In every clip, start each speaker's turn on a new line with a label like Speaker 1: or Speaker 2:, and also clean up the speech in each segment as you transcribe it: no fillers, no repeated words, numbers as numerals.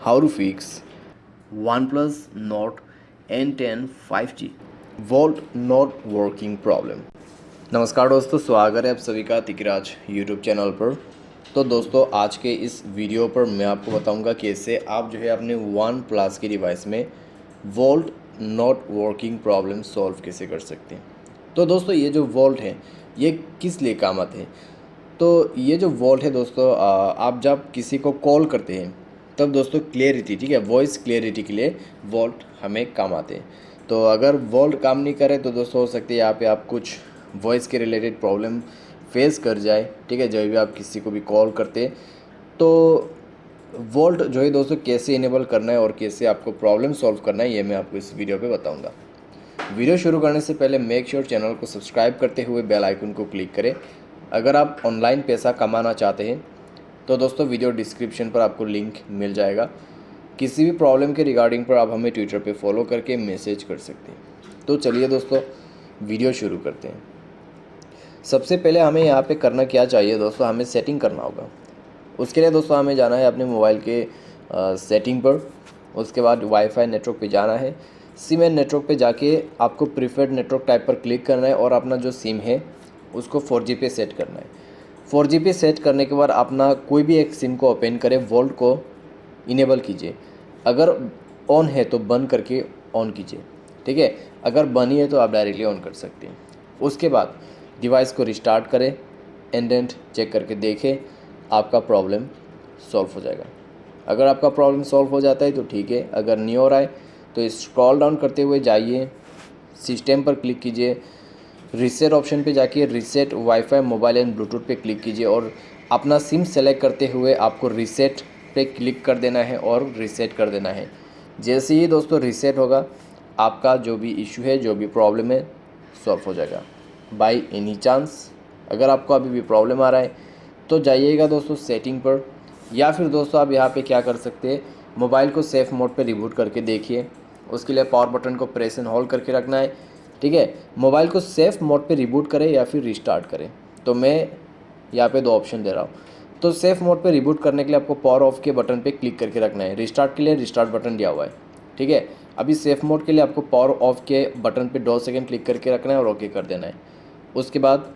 Speaker 1: How to fix OnePlus Note N10 5G Volt not working problem। नमस्कार दोस्तों, स्वागत है आप सभी का तिकराज यूट्यूब चैनल पर। तो दोस्तों, आज के इस वीडियो पर मैं आपको बताऊंगा कैसे आप जो है अपने वन प्लस की डिवाइस में volt not working problem solve कैसे कर सकते हैं। तो दोस्तों, ये जो वोल्ट है ये किस लिए काम आते हैं। तो ये जो वोल्ट है दोस्तों, आप जब किसी को कॉल करते हैं तब दोस्तों क्लियरिटी, ठीक है, वॉइस क्लियरिटी के लिए वोल्ट हमें काम आते हैं। तो अगर वोल्ट काम नहीं करे तो दोस्तों हो सकती है यहाँ पे आप कुछ वॉइस के रिलेटेड प्रॉब्लम फेस कर जाए, ठीक है, जब भी आप किसी को भी कॉल करते हैं। तो वोल्ट जो है दोस्तों कैसे इनेबल करना है और कैसे आपको प्रॉब्लम सॉल्व करना है, ये मैं आपको इस वीडियो पे बताऊंगा। वीडियो शुरू करने से पहले मेक श्योर चैनल को सब्सक्राइब करते हुए बेल आइकन को क्लिक करें। अगर आप ऑनलाइन पैसा कमाना चाहते हैं तो दोस्तों वीडियो डिस्क्रिप्शन पर आपको लिंक मिल जाएगा। किसी भी प्रॉब्लम के रिगार्डिंग पर आप हमें ट्विटर पे फॉलो करके मैसेज कर सकते हैं। तो चलिए दोस्तों, वीडियो शुरू करते हैं। सबसे पहले हमें यहाँ पे करना क्या चाहिए दोस्तों, हमें सेटिंग करना होगा। उसके लिए दोस्तों हमें जाना है अपने मोबाइल के सेटिंग पर। उसके बाद वाईफाई नेटवर्क पे जाना है। सिम एंड नेटवर्क पे जाके आपको प्रीफर्ड नेटवर्क टाइप पर क्लिक करना है और अपना जो सिम है उसको 4G पे सेट करना है। 4G पे सेट करने के बाद अपना कोई भी एक सिम को ओपन करें, वोल्ट को इनेबल कीजिए। अगर ऑन है तो बंद करके ऑन कीजिए, ठीक है। अगर बंद ही है तो आप डायरेक्टली ऑन कर सकते हैं। उसके बाद डिवाइस को रिस्टार्ट करें, एंडेंट चेक करके देखें, आपका प्रॉब्लम सॉल्व हो जाएगा। अगर आपका प्रॉब्लम सॉल्व हो जाता है तो ठीक है, अगर नहीं हो रहा है तो स्क्रॉल डाउन करते हुए जाइए, सिस्टम पर क्लिक कीजिए, रीसेट ऑप्शन पे जाके reset wifi mobile and Bluetooth पे क्लिक कीजिए और अपना सिम सेलेक्ट करते हुए आपको रीसेट पे क्लिक कर देना है और रीसेट कर देना है। जैसे ही दोस्तों रीसेट होगा, आपका जो भी इशू है, जो भी प्रॉब्लम है, सॉल्व हो जाएगा। बाय एनी चांस अगर आपको अभी भी प्रॉब्लम आ रहा है तो जाइएगा दोस्तों सेटिंग पर, या फिर दोस्तों आप यहाँ पे क्या कर सकते हैं, मोबाइल को सेफ़ मोड पे रिबूट करके देखिए। उसके लिए पावर बटन को प्रेस एंड होल्ड करके रखना है, ठीक है। मोबाइल को सेफ़ मोड पे रिबूट करें या फिर रिस्टार्ट करें। तो मैं यहाँ पे दो ऑप्शन दे रहा हूँ। तो सेफ़ मोड पे रिबूट करने के लिए आपको पावर ऑफ के बटन पे क्लिक करके रखना है। रिस्टार्ट के लिए रिस्टार्ट बटन दिया हुआ है, ठीक है। अभी सेफ़ मोड के लिए आपको पावर ऑफ के बटन पे 2 सेकंड क्लिक करके रखना है और ओके कर देना है। उसके बाद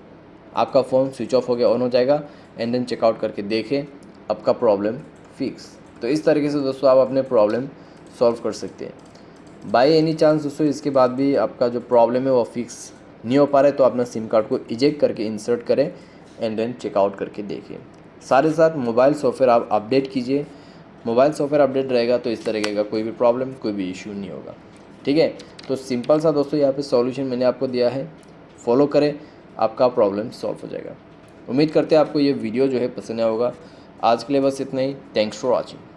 Speaker 1: आपका फ़ोन स्विच ऑफ हो गया, ऑन हो जाएगा। एंड देन चेकआउट करके देखें, आपका प्रॉब्लम फिक्स। तो इस तरीके से दोस्तों आप अपने प्रॉब्लम सॉल्व कर सकते हैं। बाय एनी चांस दोस्तों इसके बाद भी आपका जो प्रॉब्लम है वो फिक्स नहीं हो पा रहा है तो अपना सिम कार्ड को इजेक्ट करके इंसर्ट करें एंड देन चेकआउट करके देखिए। साथ ही साथ मोबाइल सॉफ्टवेयर आप अपडेट कीजिए। मोबाइल सॉफ्टवेयर अपडेट रहेगा तो इस तरीके का कोई भी प्रॉब्लम, कोई भी इशू नहीं होगा, ठीक है। तो सिंपल सा दोस्तों यहाँ पे सॉल्यूशन मैंने आपको दिया है, फॉलो करें, आपका प्रॉब्लम सॉल्व हो जाएगा। उम्मीद करते हैं आपको ये वीडियो जो है पसंद आया होगा। आज के लिए बस इतना ही। Thanks for watching.